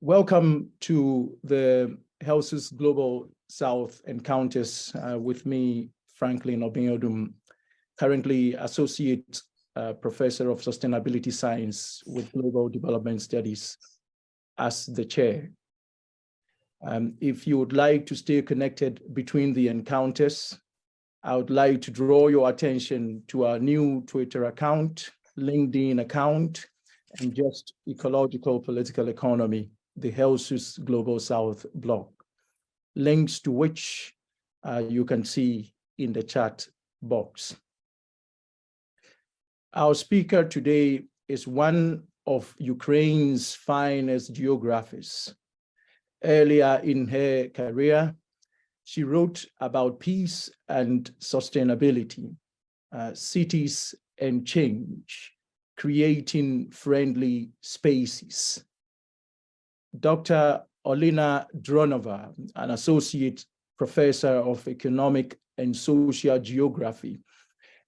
Welcome to the House's Global South Encounters with me, Franklin Obiodum, currently Associate Professor of Sustainability Science with Global Development Studies as the chair. If you would like to stay connected between the encounters, I would like to draw your attention to our new Twitter account, LinkedIn account, and just ecological political economy, the House's Global South blog, links to which you can see in the chat box. Our speaker today is one of Ukraine's finest geographers. Earlier in her career, she wrote about peace and sustainability, cities and change, creating friendly spaces. Dr. Olena Dronova, an associate professor of economic and social geography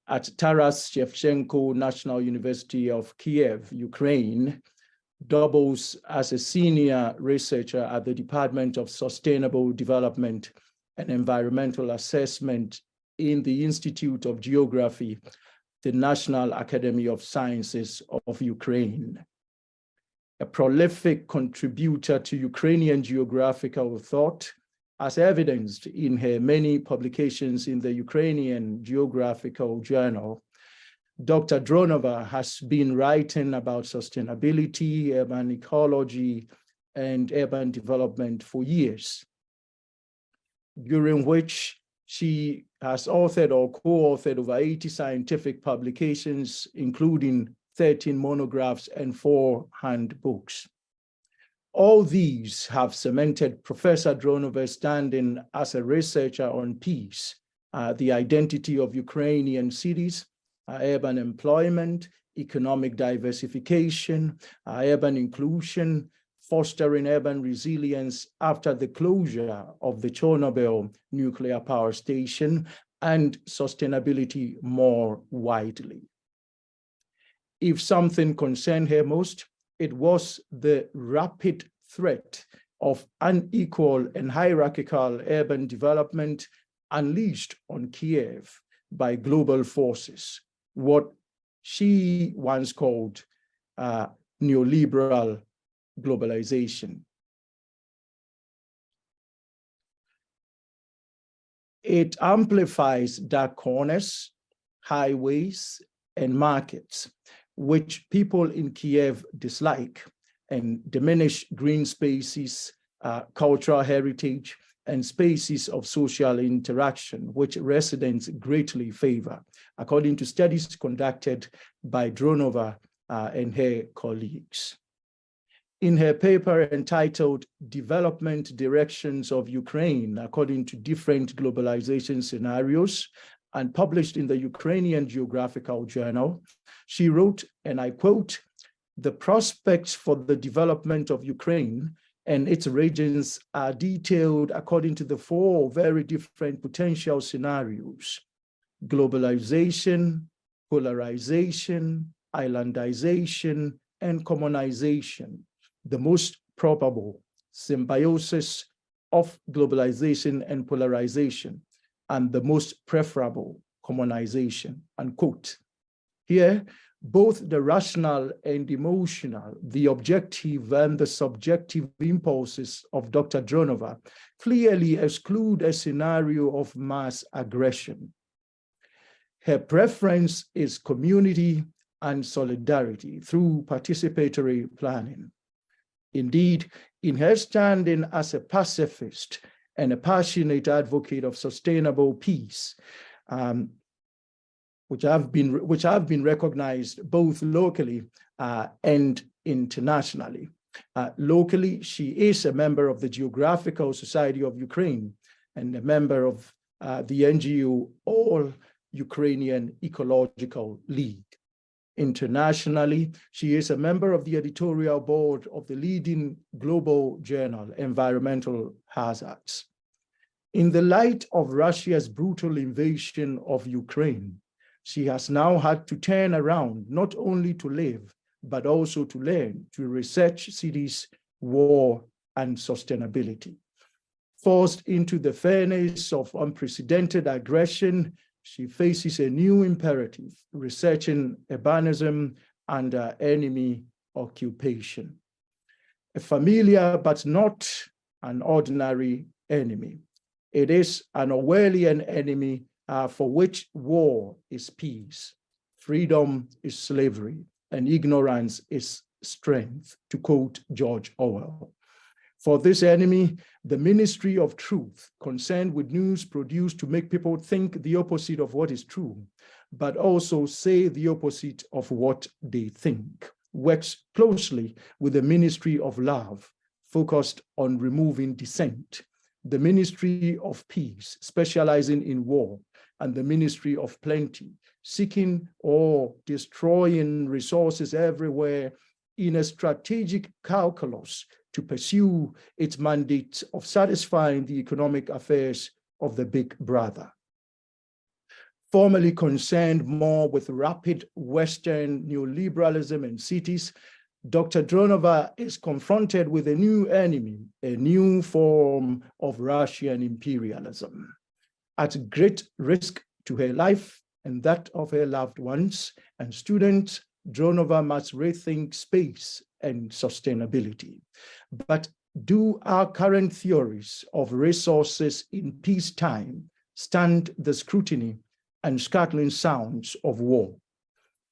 at Taras Shevchenko National University of Kyiv, Ukraine, doubles as a senior researcher at the Department of Sustainable Development and Environmental Assessment in the Institute of Geography, the National Academy of Sciences of Ukraine. A prolific contributor to Ukrainian geographical thought, as evidenced in her many publications in the Ukrainian Geographical Journal, Dr. Dronova has been writing about sustainability, urban ecology, and urban development for years, during which she has authored or co-authored over 80 scientific publications, including 13 monographs and 4 handbooks. All these have cemented Professor Dronova's standing as a researcher on peace, the identity of Ukrainian cities, urban employment, economic diversification, urban inclusion, fostering urban resilience after the closure of the Chernobyl nuclear power station, and sustainability more widely. If something concerned her most, it was the rapid threat of unequal and hierarchical urban development unleashed on Kyiv by global forces, what she once called neoliberal globalization. It amplifies dark corners, highways, and markets, which people in Kyiv dislike, and diminish green spaces, cultural heritage, and spaces of social interaction, which residents greatly favor, according to studies conducted by Dronova and her colleagues. In her paper entitled Development Directions of Ukraine According to Different Globalization Scenarios, and published in the Ukrainian Geographical Journal, she wrote, and I quote, "The prospects for the development of Ukraine and its regions are detailed according to the 4 very different potential scenarios: globalization, polarization, islandization, and commonization, the most probable symbiosis of globalization and polarization, and the most preferable commonization," unquote. Here, both the rational and emotional, the objective and the subjective impulses of Dr. Dronova clearly exclude a scenario of mass aggression. Her preference is community and solidarity through participatory planning. Indeed, in her standing as a pacifist and a passionate advocate of sustainable peace, which have been recognized both locally and internationally. Locally, she is a member of the Geographical Society of Ukraine and a member of the NGO All Ukrainian Ecological League. Internationally, she is a member of the editorial board of the leading global journal, Environmental Hazards. In the light of Russia's brutal invasion of Ukraine, she has now had to turn around, not only to live, but also to learn, to research cities war, and sustainability. Forced into the furnace of unprecedented aggression, she faces a new imperative, researching urbanism and enemy occupation. A familiar but not an ordinary enemy. It is an Orwellian enemy for which war is peace, freedom is slavery, and ignorance is strength, to quote George Orwell. For this enemy, the Ministry of Truth, concerned with news produced to make people think the opposite of what is true, but also say the opposite of what they think, works closely with the Ministry of Love, focused on removing dissent, the Ministry of Peace, specializing in war, and the Ministry of Plenty, seeking or destroying resources everywhere in a strategic calculus to pursue its mandate of satisfying the economic affairs of the big brother. Formerly concerned more with rapid Western neoliberalism in cities, Dr. Dronova is confronted with a new enemy, a new form of Russian imperialism. At great risk to her life and that of her loved ones and students, Dronova must rethink space and sustainability. But do our current theories of resources in peacetime stand the scrutiny and startling sounds of war?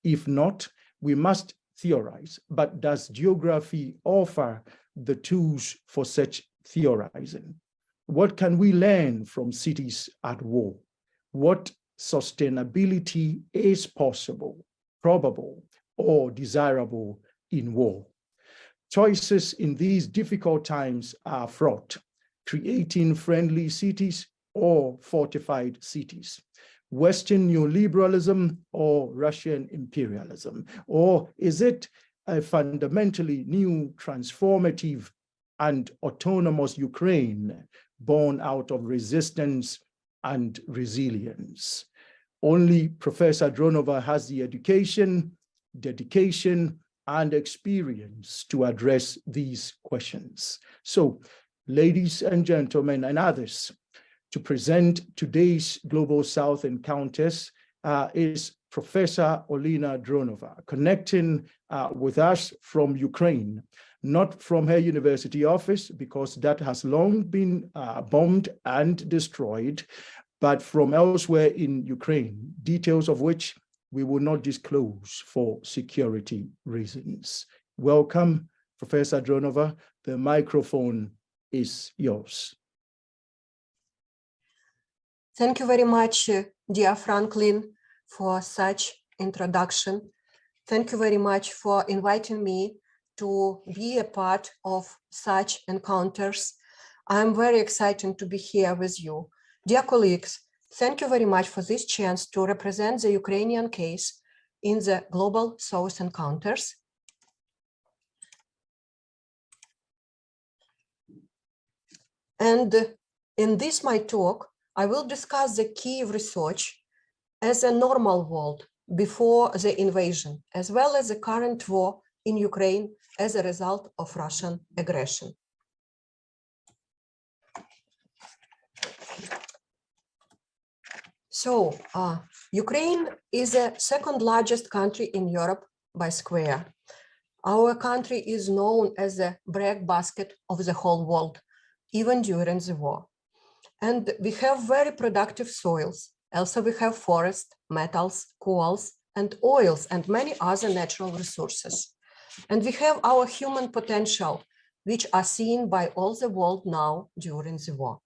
If not, we must theorize. But does geography offer the tools for such theorizing? What can we learn from cities at war? What sustainability is possible, probable, or desirable in war? Choices in these difficult times are fraught: creating friendly cities or fortified cities, Western neoliberalism or Russian imperialism, or is it a fundamentally new, transformative, and autonomous Ukraine born out of resistance and resilience? Only Professor Dronova has the education, dedication, and experience to address these questions. So, ladies and gentlemen and others, to present today's Global South Encounters is Professor Olena Dronova, connecting with us from Ukraine, not from her university office, because that has long been bombed and destroyed, but from elsewhere in Ukraine, details of which we will not disclose for security reasons. Welcome, Professor Dronova. The microphone is yours. Thank you very much, dear Franklin, for such introduction. Thank you very much for inviting me to be a part of such encounters. I'm very excited to be here with you. Dear colleagues, thank you very much for this chance to represent the Ukrainian case in the Global South Encounters. And in this my talk, I will discuss the Kyiv research as a normal world before the invasion, as well as the current war in Ukraine as a result of Russian aggression. So, Ukraine is the second largest country in Europe by square. Our country is known as the breadbasket of the whole world, even during the war. And we have very productive soils. Also, we have forests, metals, coals, and oils, and many other natural resources. And we have our human potential, which are seen by all the world now during the war.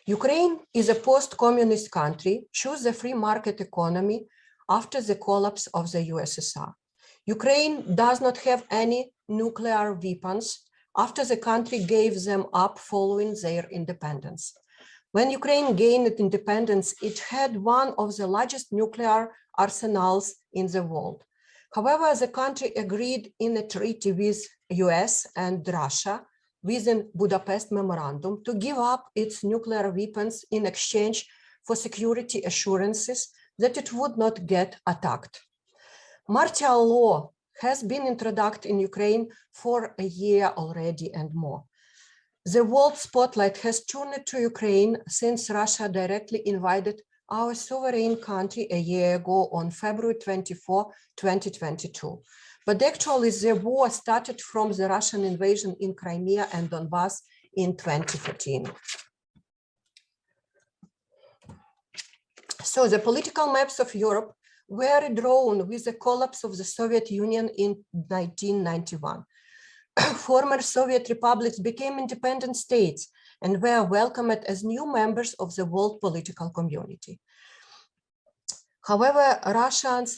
Ukraine is a post-communist country, chose the free market economy after the collapse of the USSR. Ukraine does not have any nuclear weapons after the country gave them up following their independence. When Ukraine gained independence, it had one of the largest nuclear arsenals in the world. However, the country agreed in a treaty with US and Russia within Budapest Memorandum to give up its nuclear weapons in exchange for security assurances that it would not get attacked. Martial law has been introduced in Ukraine for a year already and more. The world spotlight has turned to Ukraine since Russia directly invaded our sovereign country a year ago on February 24, 2022. But actually the war started from the Russian invasion in Crimea and Donbass in 2014. So the political maps of Europe were drawn with the collapse of the Soviet Union in 1991. Former Soviet republics became independent states and were welcomed as new members of the world political community. However, Russia's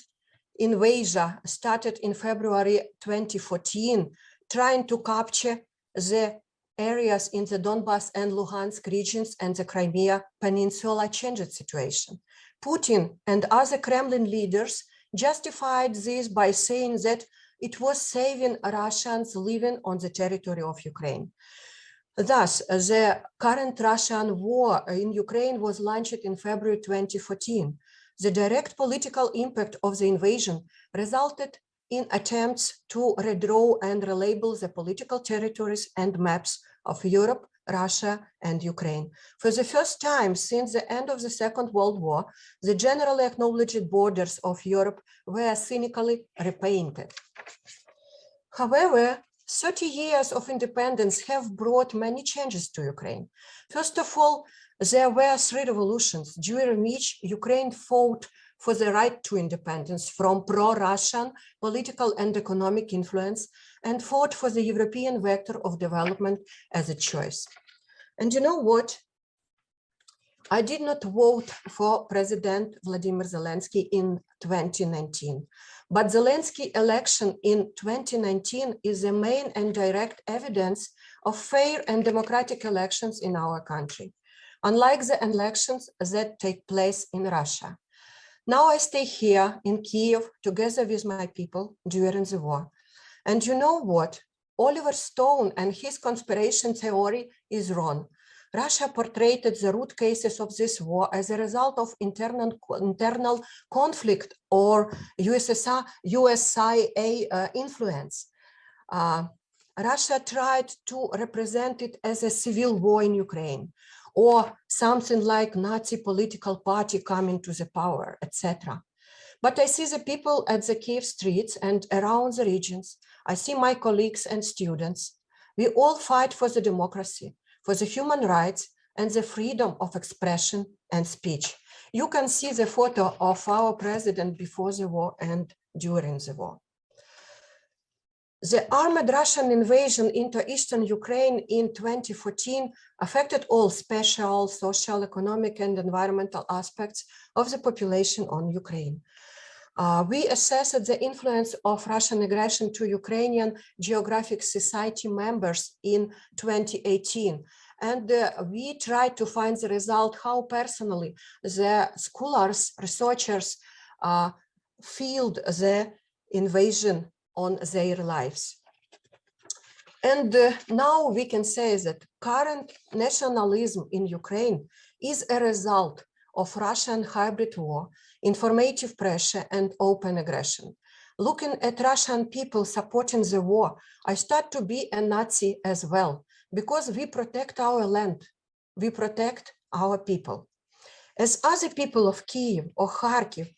invasion started in February 2014, trying to capture the areas in the Donbass and Luhansk regions and the Crimea Peninsula changed the situation. Putin and other Kremlin leaders justified this by saying that it was saving Russians living on the territory of Ukraine. Thus, the current Russian war in Ukraine was launched in February 2014. The direct political impact of the invasion resulted in attempts to redraw and relabel the political territories and maps of Europe, Russia, and Ukraine. For the first time since the end of the Second World War, the generally acknowledged borders of Europe were cynically repainted. However, 30 years of independence have brought many changes to Ukraine. First of all, there were 3 revolutions during which Ukraine fought for the right to independence from pro-Russian political and economic influence and fought for the European vector of development as a choice. And you know what? I did not vote for President Vladimir Zelensky in 2019, but Zelensky election in 2019 is the main and direct evidence of fair and democratic elections in our country, unlike the elections that take place in Russia. Now I stay here in Kyiv together with my people during the war. And you know what? Oliver Stone and his conspiracy theory is wrong. Russia portrayed the root cases of this war as a result of internal conflict or USA influence. Russia tried to represent it as a civil war in Ukraine, or something like Nazi political party coming to the power, etc. But I see the people at the Kyiv streets and around the regions. I see my colleagues and students. We all fight for the democracy, for the human rights, and the freedom of expression and speech. You can see the photo of our president before the war and during the war. The armed Russian invasion into eastern Ukraine in 2014 affected all special, social, economic, and environmental aspects of the population on Ukraine. We assessed the influence of Russian aggression to Ukrainian Geographic Society members in 2018. And we tried to find the result how personally the scholars, researchers feel the invasion on their lives. And now we can say that current nationalism in Ukraine is a result of Russian hybrid war, informative pressure, and open aggression. Looking at Russian people supporting the war, I start to be a Nazi as well, because we protect our land, we protect our people. As other people of Kyiv or Kharkiv,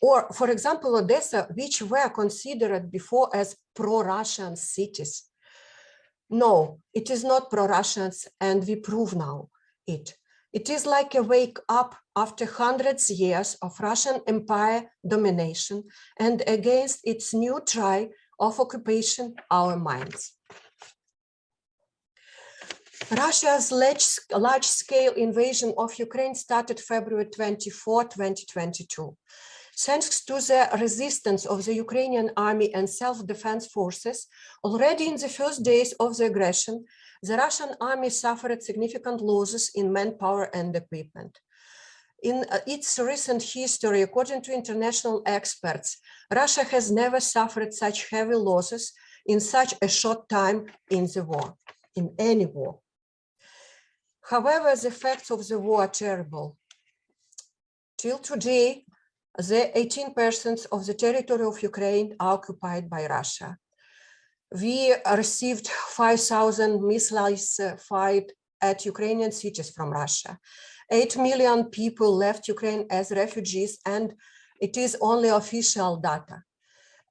or for example, Odessa, which were considered before as pro-Russian cities. No, it is not pro-Russians, and we prove now it. It is like a wake up after hundreds of years of Russian empire domination and against its new try of occupation our minds. Russia's large-scale invasion of Ukraine started February 24, 2022. Thanks to the resistance of the Ukrainian army and self-defense forces, already in the first days of the aggression, the Russian army suffered significant losses in manpower and equipment. In its recent history, according to international experts, Russia has never suffered such heavy losses in such a short time in the war, in any war. However, the effects of the war are terrible. Till today, the 18% of the territory of Ukraine are occupied by Russia. We received 5,000 missiles fired at Ukrainian cities from Russia. 8 million people left Ukraine as refugees, and it is only official data.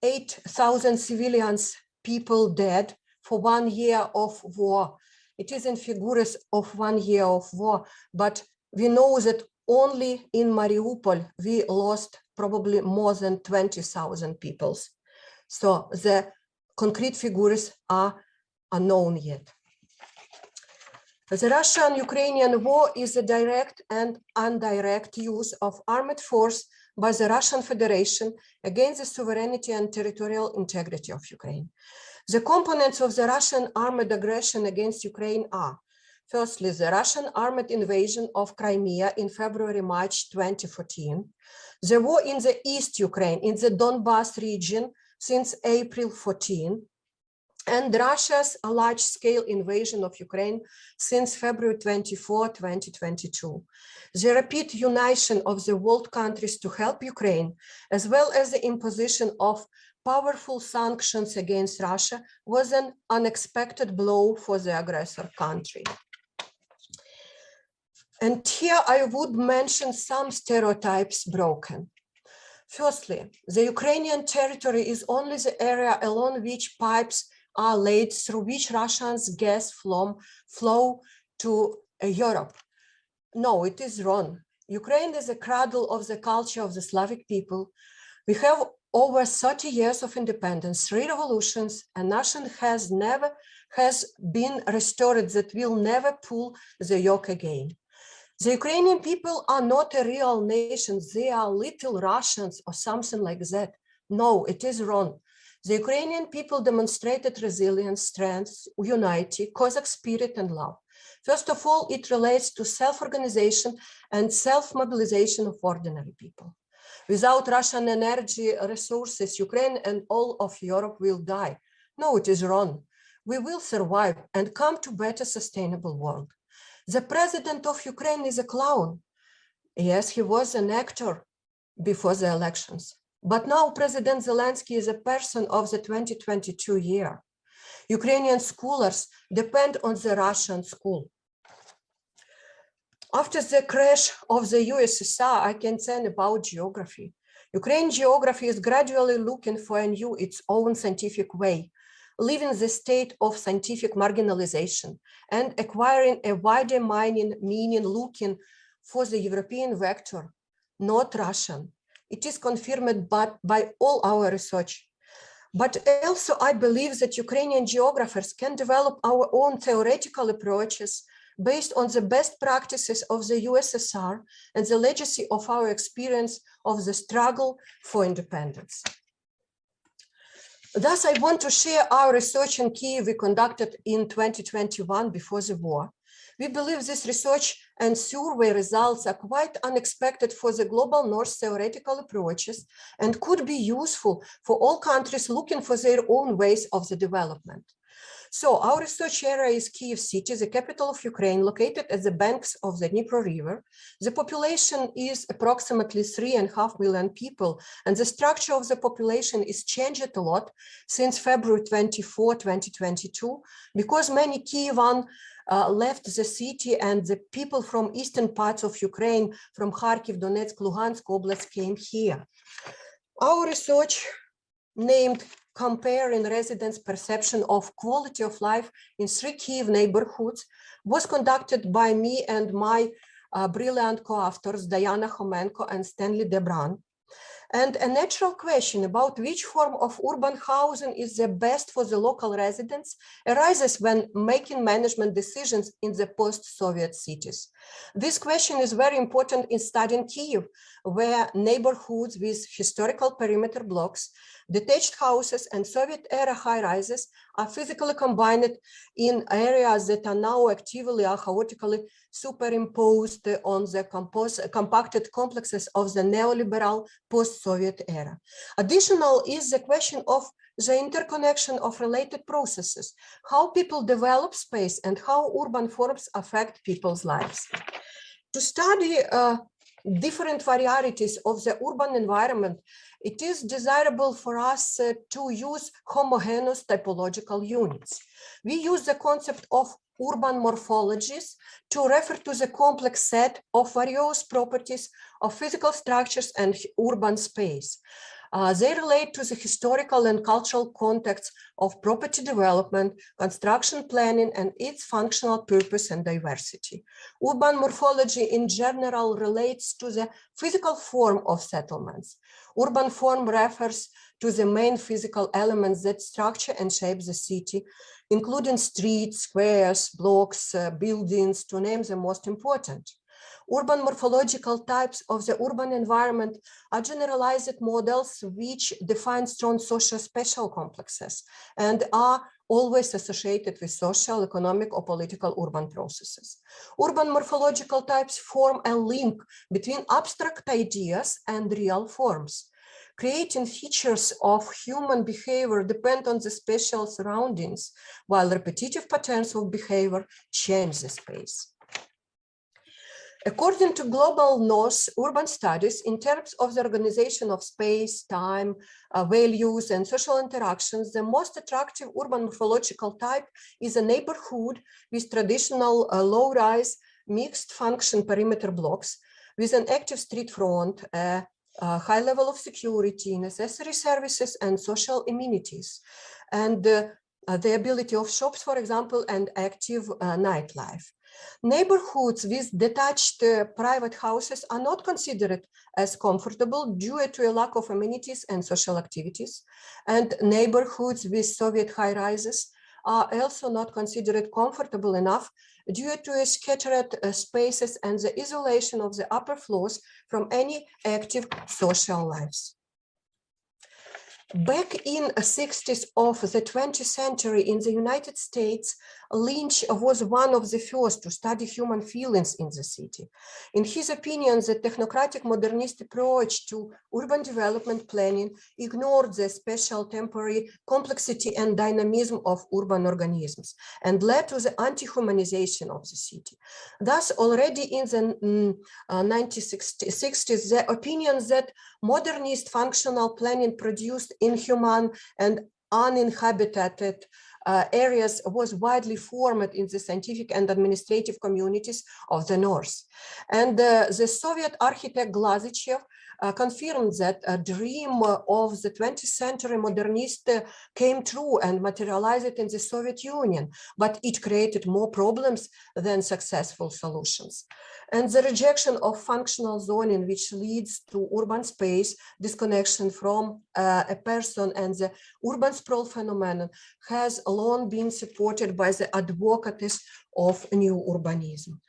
8,000 civilians, people dead for 1 year of war. It is in figures of 1 year of war, but we know that only in Mariupol, we lost probably more than 20,000 people. So the concrete figures are unknown yet. The Russian-Ukrainian war is a direct and indirect use of armed force by the Russian Federation against the sovereignty and territorial integrity of Ukraine. The components of the Russian armed aggression against Ukraine are, firstly, the Russian armed invasion of Crimea in February-March 2014, the war in the East Ukraine, in the Donbas region since April 14, and Russia's large-scale invasion of Ukraine since February 24, 2022. The rapid unition of the world countries to help Ukraine, as well as the imposition of powerful sanctions against Russia, was an unexpected blow for the aggressor country. And here I would mention some stereotypes broken. Firstly, the Ukrainian territory is only the area along which pipes are laid through which Russia's gas flow to Europe. No, it is wrong. Ukraine is a cradle of the culture of the Slavic people. We have over 30 years of independence, 3 revolutions, a nation has been restored that will never pull the yoke again. The Ukrainian people are not a real nation. They are little Russians or something like that. No, it is wrong. The Ukrainian people demonstrated resilience, strength, unity, Cossack spirit, and love. First of all, it relates to self-organization and self-mobilization of ordinary people. Without Russian energy resources, Ukraine and all of Europe will die. No, it is wrong. We will survive and come to a better sustainable world. The president of Ukraine is a clown. Yes, he was an actor before the elections. But now President Zelensky is a person of the 2022 year. Ukrainian scholars depend on the Russian school. After the crash of the USSR, I can say about geography. Ukrainian geography is gradually looking for its own scientific way, leaving the state of scientific marginalization and acquiring a wider meaning looking for the European vector, not Russian. It is confirmed by all our research. But also I believe that Ukrainian geographers can develop our own theoretical approaches based on the best practices of the USSR and the legacy of our experience of the struggle for independence. Thus, I want to share our research in Kyiv we conducted in 2021 before the war. We believe this research and survey results are quite unexpected for the global North theoretical approaches and could be useful for all countries looking for their own ways of the development. So our research area is Kyiv city, the capital of Ukraine, located at the banks of the Dnipro River. The population is approximately 3.5 million people, and the structure of the population is changed a lot since February 24, 2022, because many Kyivan left the city and the people from eastern parts of Ukraine, from Kharkiv, Donetsk, Luhansk Oblast came here. Our research named Comparing Residents' Perception of Quality of Life in 3 Kyiv neighborhoods was conducted by me and my brilliant co-authors, Diana Homenko and Stanley Debran. And a natural question about which form of urban housing is the best for the local residents arises when making management decisions in the post-Soviet cities. This question is very important in studying Kyiv, where neighborhoods with historical perimeter blocks, detached houses, and Soviet-era high-rises are physically combined in areas that are now actively or chaotically superimposed on the compacted complexes of the neoliberal post-Soviet era. Additional is the question of the interconnection of related processes, how people develop space and how urban forms affect people's lives. To study different varieties of the urban environment, it is desirable for us to use homogeneous typological units. We use the concept of urban morphologies to refer to the complex set of various properties of physical structures and urban space. They relate to the historical and cultural context of property development, construction planning, and its functional purpose and diversity. Urban morphology in general relates to the physical form of settlements. Urban form refers to the main physical elements that structure and shape the city, including streets, squares, blocks, buildings, to name the most important. Urban morphological types of the urban environment are generalized models which define strong socio-spatial complexes and are always associated with social, economic, or political urban processes. Urban morphological types form a link between abstract ideas and real forms. Creating features of human behavior depend on the spatial surroundings, while repetitive patterns of behavior change the space. According to global north, urban studies, in terms of the organization of space, time, values, and social interactions, the most attractive urban morphological type is a neighborhood with traditional low-rise, mixed-function perimeter blocks with an active street front, a high level of security, necessary services, and social amenities, and the ability of shops, for example, and active nightlife. Neighborhoods with detached private houses are not considered as comfortable due to a lack of amenities and social activities, and neighborhoods with Soviet high-rises are also not considered comfortable enough due to scattered spaces and the isolation of the upper floors from any active social lives. Back in the 60s of the 20th century in the United States, Lynch was one of the first to study human feelings in the city. In his opinion, the technocratic modernist approach to urban development planning ignored the special temporary complexity and dynamism of urban organisms and led to the anti-humanization of the city. Thus, already in the 1960s, the opinions that modernist functional planning produced inhuman and uninhabited areas was widely formed in the scientific and administrative communities of the North. And the Soviet architect Glazichev confirmed that a dream of the 20th century modernist came true and materialized in the Soviet Union, but it created more problems than successful solutions. And the rejection of functional zoning, which leads to urban space disconnection from a person and the urban sprawl phenomenon, has long been supported by the advocates of new urbanism.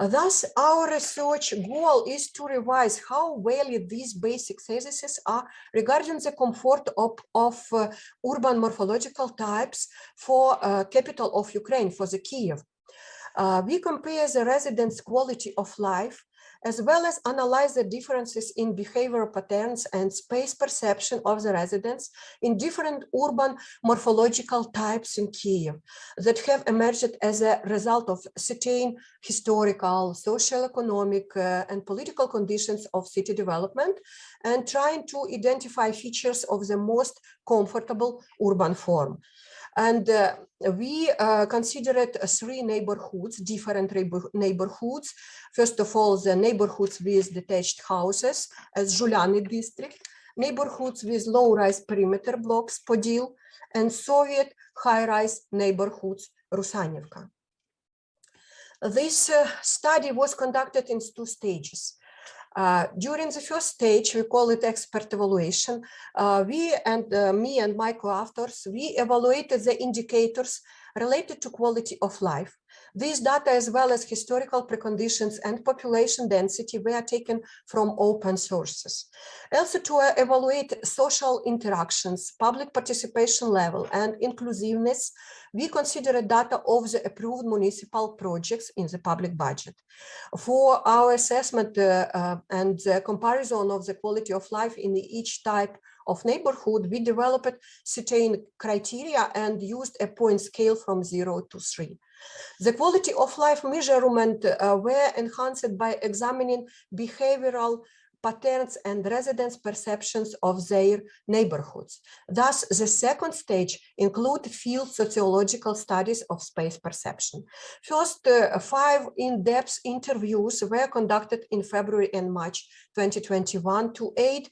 Thus, our research goal is to revise how valid these basic theses are regarding the comfort of urban morphological types for capital of Ukraine, for the Kyiv. We compare the residents' quality of life, as well as analyze the differences in behavioral patterns and space perception of the residents in different urban morphological types in Kyiv that have emerged as a result of certain historical, social, economic, and political conditions of city development, and trying to identify features of the most comfortable urban form. And we considered three neighborhoods, different neighborhoods. First of all, the neighborhoods with detached houses, as Zhuliany district, neighborhoods with low-rise perimeter blocks, Podil, and Soviet high-rise neighborhoods, Rusanivka. This study was conducted in two stages. During the first stage, we call it expert evaluation, me and my co-authors, we evaluated the indicators related to quality of life. These data, as well as historical preconditions and population density, were taken from open sources. Also, to evaluate social interactions, public participation level, and inclusiveness, we considered data of the approved municipal projects in the public budget. For our assessment and the comparison of the quality of life in each type of neighborhood, we developed certain criteria and used a point scale from 0 to 3. The quality of life measurement were enhanced by examining behavioral patterns and residents' perceptions of their neighborhoods. Thus, the second stage include field sociological studies of space perception. First, 5 in-depth interviews were conducted in February and March 2021 to aid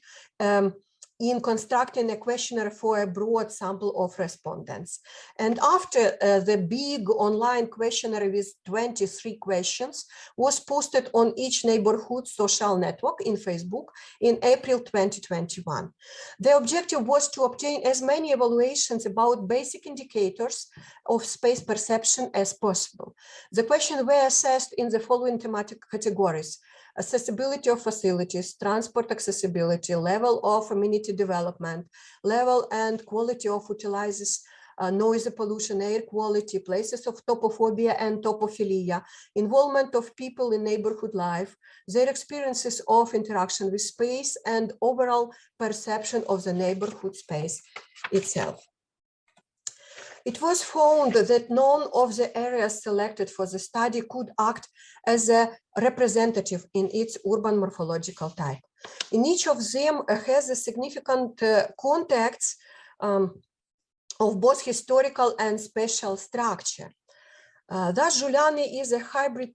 in constructing a questionnaire for a broad sample of respondents. And after the big online questionnaire with 23 questions was posted on each neighborhood social network in Facebook in April 2021. The objective was to obtain as many evaluations about basic indicators of space perception as possible. The questions were assessed in the following thematic categories: accessibility of facilities, transport accessibility, level of amenity development, level and quality of utilizes noise pollution, air quality, places of topophobia and topophilia, involvement of people in neighborhood life, their experiences of interaction with space, and overall perception of the neighborhood space itself. It was found that none of the areas selected for the study could act as a representative in its urban morphological type. In each of them has a significant contexts of both historical and spatial structure. Thus, Giuliani is a hybrid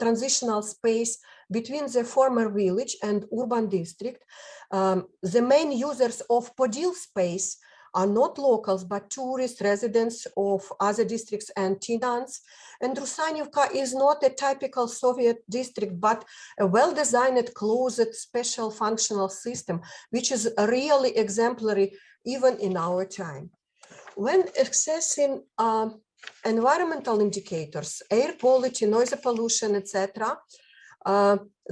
transitional space between the former village and urban district. The main users of Podil space are not locals, but tourists, residents of other districts and tenants. And Rusanivka is not a typical Soviet district, but a well-designed, closed, special functional system, which is really exemplary even in our time. When accessing environmental indicators, air quality, noise pollution, etc.,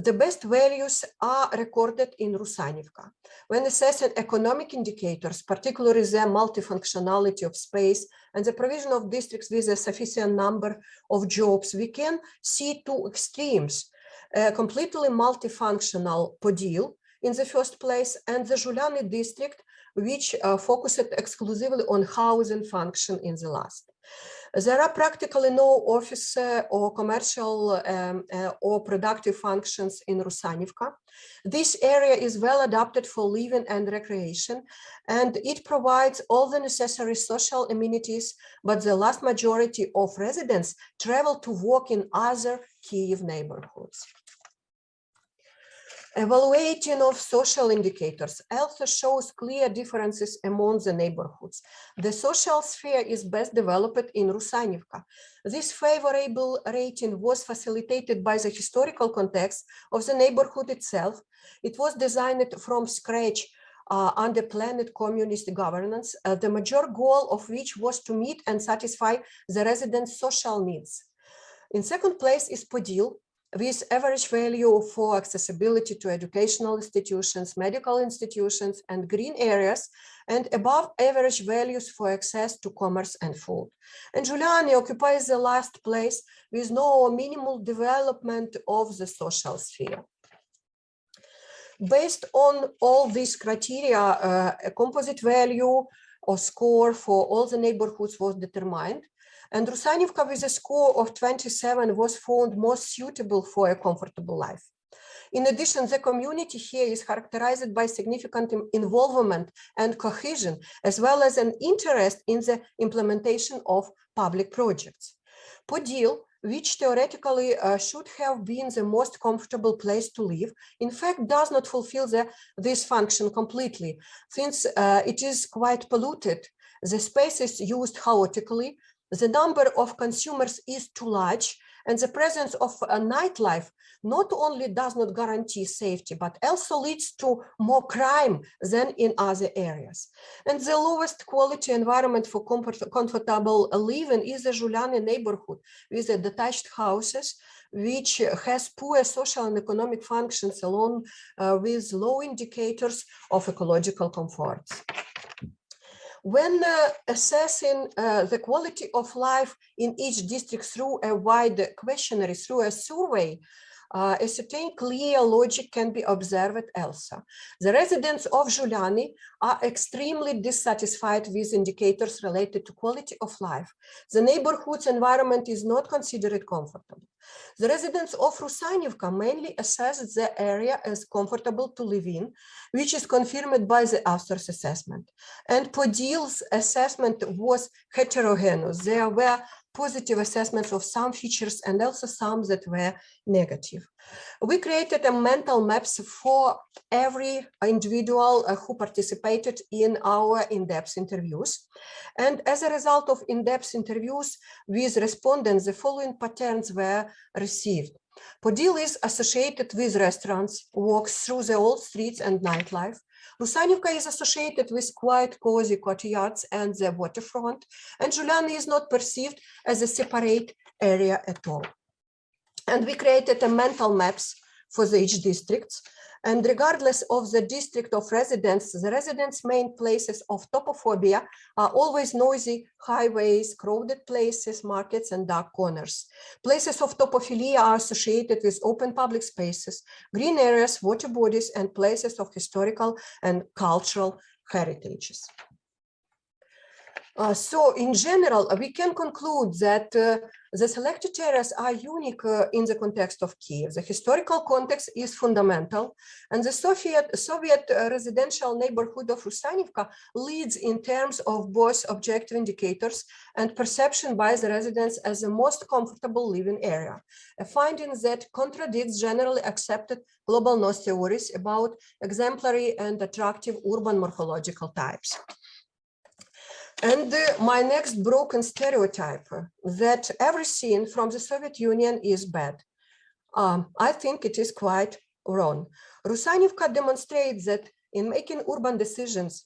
the best values are recorded in Rusanivka. When assessing economic indicators, particularly the multifunctionality of space and the provision of districts with a sufficient number of jobs, we can see two extremes: a completely multifunctional Podil in the first place, and the Giuliani district, which focused exclusively on housing function in the last. There are practically no office or commercial or productive functions in Rusanivka. This area is well adapted for living and recreation, and it provides all the necessary social amenities, but the vast majority of residents travel to work in other Kyiv neighborhoods. Evaluating of social indicators also shows clear differences among the neighborhoods. The social sphere is best developed in Rusanivka. This favorable rating was facilitated by the historical context of the neighborhood itself. It was designed from scratch under planned communist governance, the major goal of which was to meet and satisfy the residents' social needs. In second place is Podil, with average value for accessibility to educational institutions, medical institutions, and green areas, and above average values for access to commerce and food. And Giuliani occupies the last place with no or minimal development of the social sphere. Based on all these criteria, a composite value or score for all the neighborhoods was determined. And Rusanivka with a score of 27 was found most suitable for a comfortable life. In addition, the community here is characterized by significant involvement and cohesion, as well as an interest in the implementation of public projects. Podil, which theoretically should have been the most comfortable place to live, in fact does not fulfill this function completely, since it is quite polluted. The space is used chaotically, the number of consumers is too large, and the presence of a nightlife not only does not guarantee safety, but also leads to more crime than in other areas. And the lowest quality environment for comfortable living is the Giuliani neighborhood with the detached houses, which has poor social and economic functions along with low indicators of ecological comforts. When assessing the quality of life in each district through a wide questionnaire, through a survey, a certain clear logic can be observed also. The residents of Giuliani are extremely dissatisfied with indicators related to quality of life. The neighborhood's environment is not considered comfortable. The residents of Rusanivka mainly assessed the area as comfortable to live in, which is confirmed by the author's assessment. And Podil's assessment was heterogeneous. There were positive assessments of some features and also some that were negative. We created a mental maps for every individual who participated in our in-depth interviews. And as a result of in-depth interviews with respondents, the following patterns were received. Podil is associated with restaurants, walks through the old streets and nightlife. Rusanivka is associated with quiet, cozy courtyards and the waterfront, and Giuliani is not perceived as a separate area at all. And we created a mental maps for each districts. And regardless of the district of residence, the residents' main places of topophobia are always noisy highways, crowded places, markets, and dark corners. Places of topophilia are associated with open public spaces, green areas, water bodies, and places of historical and cultural heritages. So in general, we can conclude that the selected areas are unique in the context of Kyiv. The historical context is fundamental, and the Soviet residential neighborhood of Rusanivka leads in terms of both objective indicators and perception by the residents as the most comfortable living area, a finding that contradicts generally accepted global north theories about exemplary and attractive urban morphological types. And my next broken stereotype that everything from the Soviet Union is bad. I think it is quite wrong. Rusanivka demonstrates that in making urban decisions,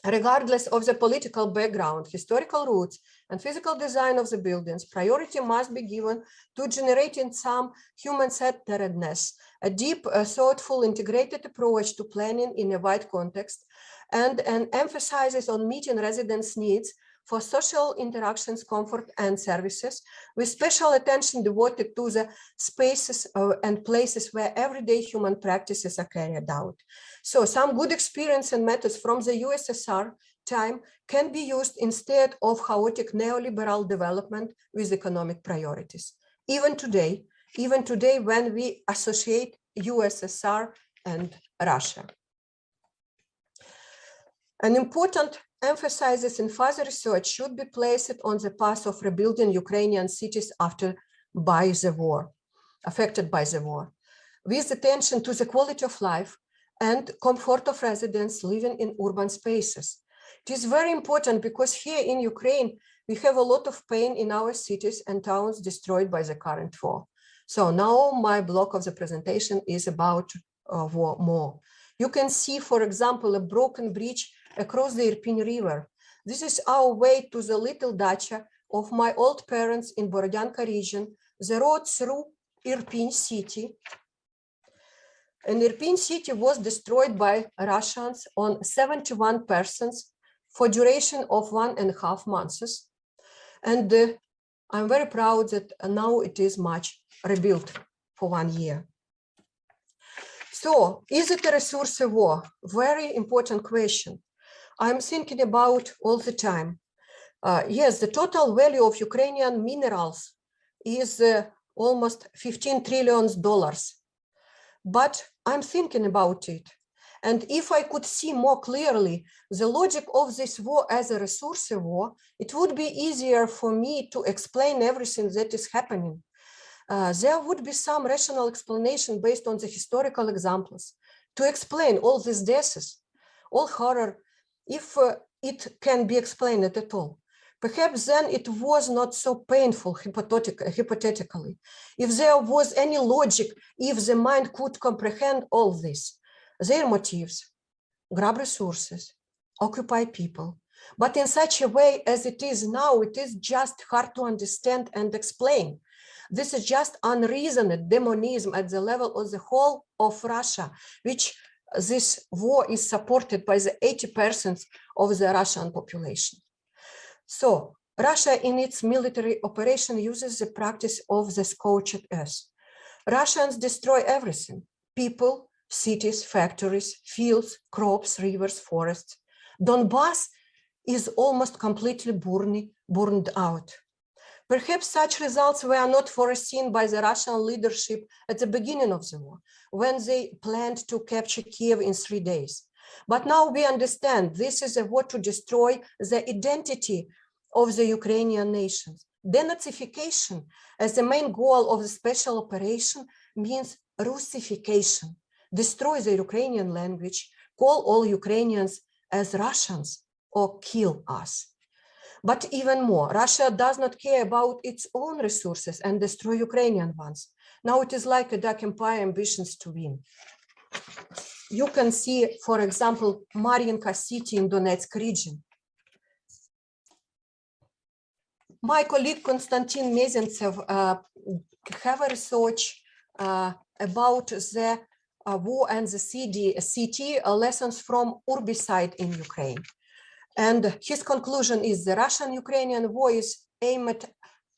regardless of the political background, historical roots, and physical design of the buildings, priority must be given to generating some human-centeredness, a deep, thoughtful, integrated approach to planning in a wide context, and an emphasis on meeting residents' needs for social interactions, comfort, and services, with special attention devoted to the spaces and places where everyday human practices are carried out. So some good experience and methods from the USSR time can be used instead of chaotic neoliberal development with economic priorities. Even today when we associate USSR and Russia. An important emphasis in further research should be placed on the path of rebuilding Ukrainian cities affected by the war, with attention to the quality of life and comfort of residents living in urban spaces. It is very important because here in Ukraine, we have a lot of pain in our cities and towns destroyed by the current war. So now my block of the presentation is about war more. You can see, for example, a broken bridge across the Irpin River. This is our way to the little dacha of my old parents in Borodyanka region, the road through Irpin city. And Irpin city was destroyed by Russians on 71 persons for duration of 1.5 months. And I'm very proud that now it is much rebuilt for 1 year. So is it a resource war? Very important question. I'm thinking about all the time. Yes, the total value of Ukrainian minerals is almost $15 trillion. But I'm thinking about it. And if I could see more clearly the logic of this war as a resource war, it would be easier for me to explain everything that is happening. There would be some rational explanation based on the historical examples to explain all these deaths, all horror, if it can be explained at all. Perhaps then it was not so painful hypothetically. If there was any logic, if the mind could comprehend all this, their motives, grab resources, occupy people, but in such a way as it is now, it is just hard to understand and explain. This is just unreasoned demonism at the level of the whole of Russia, which this war is supported by the 80% of the Russian population. So Russia in its military operation uses the practice of the scorched earth. Russians destroy everything: people, cities, factories, fields, crops, rivers, forests. Donbass is almost completely burned out. Perhaps such results were not foreseen by the Russian leadership at the beginning of the war, when they planned to capture Kyiv in 3 days. But now we understand this is a war to destroy the identity of the Ukrainian nations. Denazification as the main goal of the special operation means Russification. Destroy the Ukrainian language, call all Ukrainians as Russians, or kill us. But even more, Russia does not care about its own resources and destroy Ukrainian ones. Now it is like a dark empire ambitions to win. You can see, for example, Mariinka city in Donetsk region. My colleague Konstantin Mezentsev have a research about the war and the city lessons from urbicide in Ukraine. And his conclusion is the Russian-Ukrainian war is aimed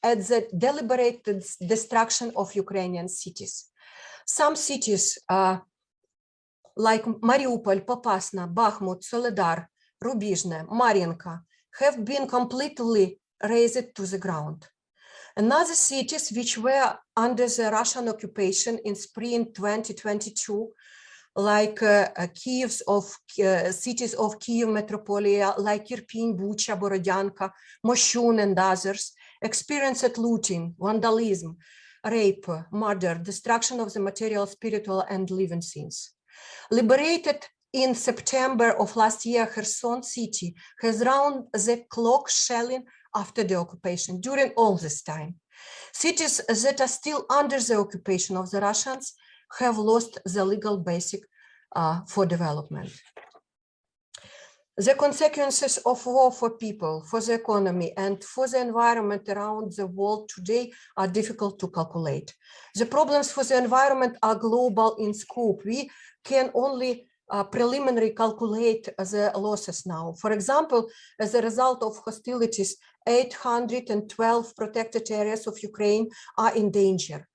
at the deliberate destruction of Ukrainian cities. Some cities like Mariupol, Popasna, Bakhmut, Soledar, Rubizhne, Mariinka have been completely razed to the ground. Another cities which were under the Russian occupation in spring 2022, like cities of Kyiv metropolia, like Irpin, Bucha, Borodyanka, Moshun, and others, experienced looting, vandalism, rape, murder, destruction of the material, spiritual, and living things. Liberated in September of last year, Kherson city has round-the-clock shelling after the occupation during all this time. Cities that are still under the occupation of the Russians have lost the legal basic for development. The consequences of war for people, for the economy, and for the environment around the world today are difficult to calculate. The problems for the environment are global in scope. We can only preliminarily calculate the losses now. For example, as a result of hostilities, 812 protected areas of Ukraine are in danger.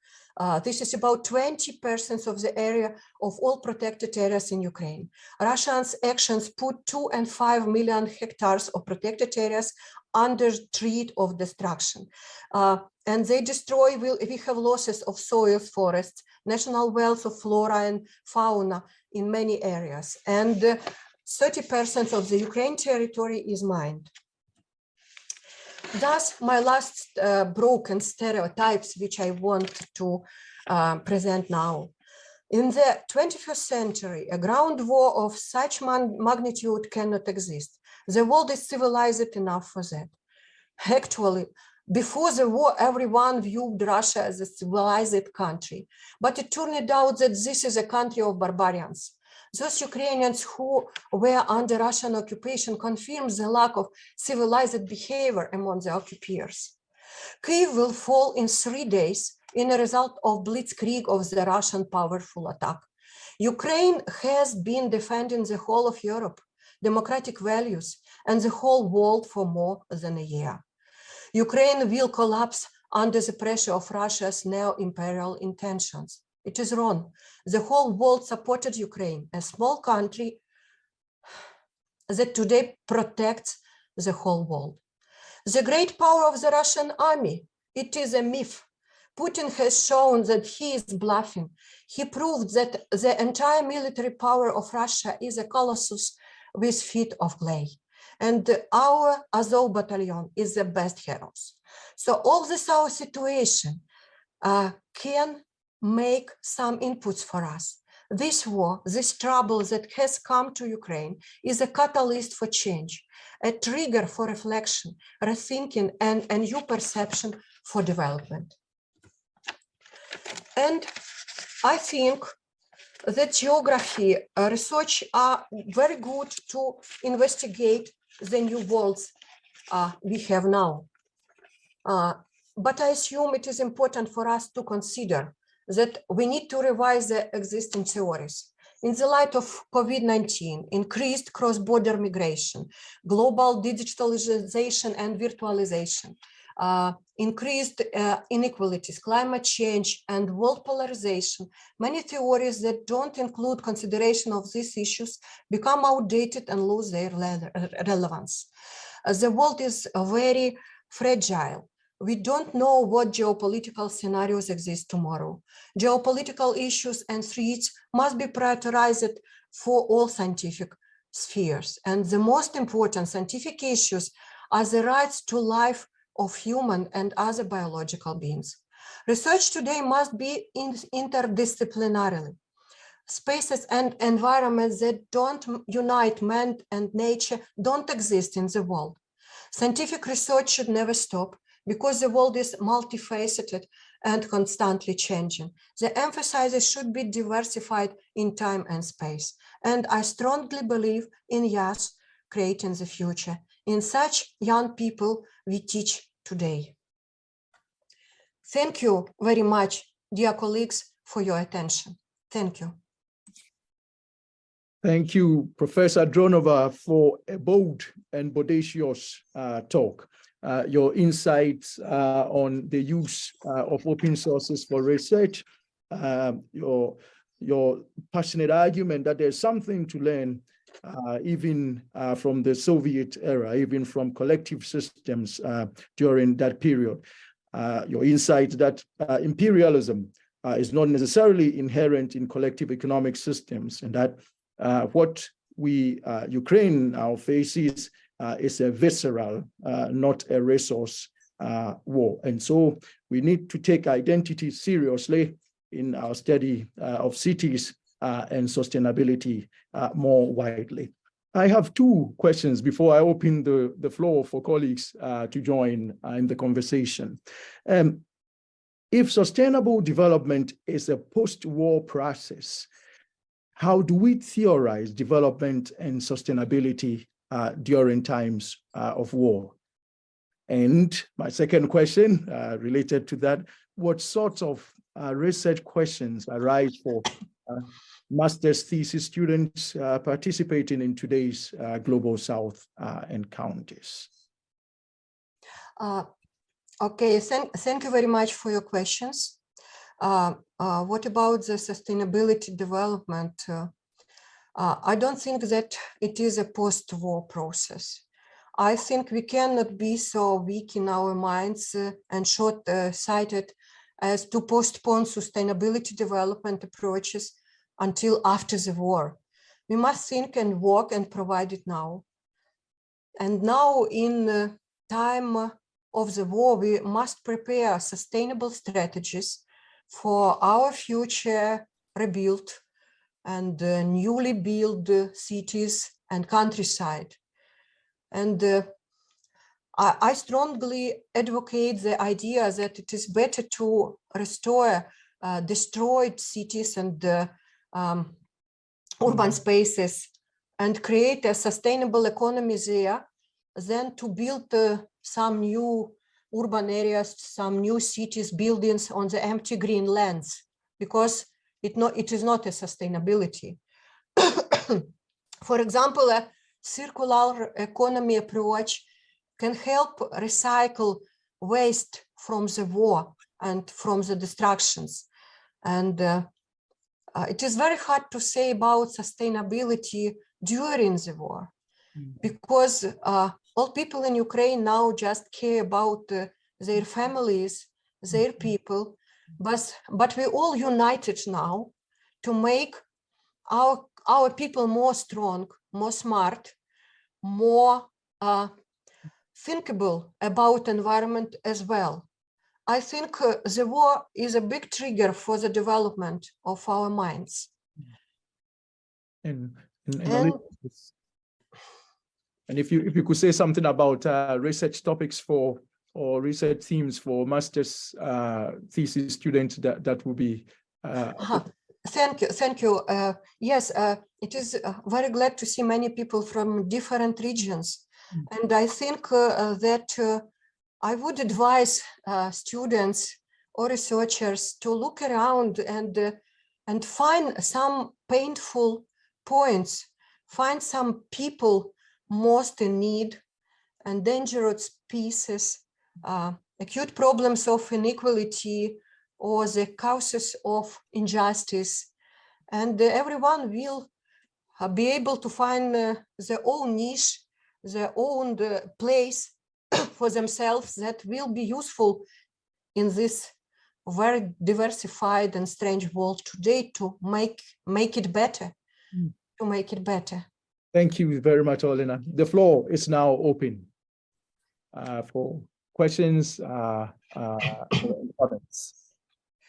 This is about 20% of the area of all protected areas in Ukraine. Russia's actions put 2 and 5 million hectares of protected areas under threat of destruction. And they destroy, we have losses of soils, forests, national wealth of flora and fauna in many areas. And 30% of the Ukraine territory is mined. Thus, my last broken stereotypes, which I want to present now. In the 21st century, a ground war of such magnitude cannot exist. The world is civilized enough for that. Actually, before the war, everyone viewed Russia as a civilized country, but it turned out that this is a country of barbarians. Those Ukrainians who were under Russian occupation confirms the lack of civilized behavior among the occupiers. Kyiv will fall in 3 days in a result of blitzkrieg of the Russian powerful attack. Ukraine has been defending the whole of Europe, democratic values, and the whole world for more than a year. Ukraine will collapse under the pressure of Russia's neo-imperial intentions. It is wrong. The whole world supported Ukraine, a small country that today protects the whole world. The great power of the Russian army, it is a myth. Putin has shown that he is bluffing. He proved that the entire military power of Russia is a colossus with feet of clay. And our Azov battalion is the best heroes. So all this our situation can make some inputs for us. This war, this trouble that has come to Ukraine is a catalyst for change, a trigger for reflection, rethinking, and a new perception for development. And I think that geography research are very good to investigate the new worlds we have now. But I assume it is important for us to consider that we need to revise the existing theories. In the light of COVID-19, increased cross-border migration, global digitalization and virtualization, increased inequalities, climate change, and world polarization, many theories that don't include consideration of these issues become outdated and lose their relevance. The world is very fragile. We don't know what geopolitical scenarios exist tomorrow. Geopolitical issues and threats must be prioritized for all scientific spheres. And the most important scientific issues are the rights to life of human and other biological beings. Research today must be interdisciplinarily. Spaces and environments that don't unite man and nature don't exist in the world. Scientific research should never stop because the world is multifaceted and constantly changing. The emphasis should be diversified in time and space. And I strongly believe in YAS creating the future. In such young people we teach today. Thank you very much, dear colleagues, for your attention. Thank you. Thank you, Professor Dronova, for a bold and bodacious talk. Your insights on the use of open sources for research, your passionate argument that there's something to learn even from the Soviet era, even from collective systems during that period. Your insight that imperialism is not necessarily inherent in collective economic systems, and that what Ukraine now faces is a visceral, not a resource war. And so we need to take identity seriously in our study of cities and sustainability more widely. I have two questions before I open the floor for colleagues to join in the conversation. If sustainable development is a post-war process, how do we theorize development and sustainability during times of war? And my second question related to that, what sorts of research questions arise for master's thesis students participating in today's Global South encounters? Okay, thank you very much for your questions. What about the sustainability development? I don't think that it is a post-war process. I think we cannot be so weak in our minds and short-sighted as to postpone sustainability development approaches until after the war. We must think and work and provide it now. And now in the time of the war, we must prepare sustainable strategies for our future rebuilt and newly built cities and countryside. And I strongly advocate the idea that it is better to restore destroyed cities and urban spaces and create a sustainable economy there than to build some new urban areas, some new cities, buildings on the empty green lands, because it is not a sustainability. For example, a circular economy approach can help recycle waste from the war and from the destructions. And it is very hard to say about sustainability during the war, because all people in Ukraine now just care about their families, their people, but we all united now to make our people more strong, more smart, more thinkable about environment as well. I think the war is a big trigger for the development of our minds. And if you could say something about research topics or research themes for master's thesis students, that would be. Thank you. Yes, it is very glad to see many people from different regions, and I think that I would advise students or researchers to look around and find some painful points, find some people most in need, endangered species, acute problems of inequality or the causes of injustice. And everyone will be able to find their own niche, their own place for themselves that will be useful in this very diversified and strange world today to make it better, to make it better. Thank you very much, Olena. The floor is now open for questions and comments.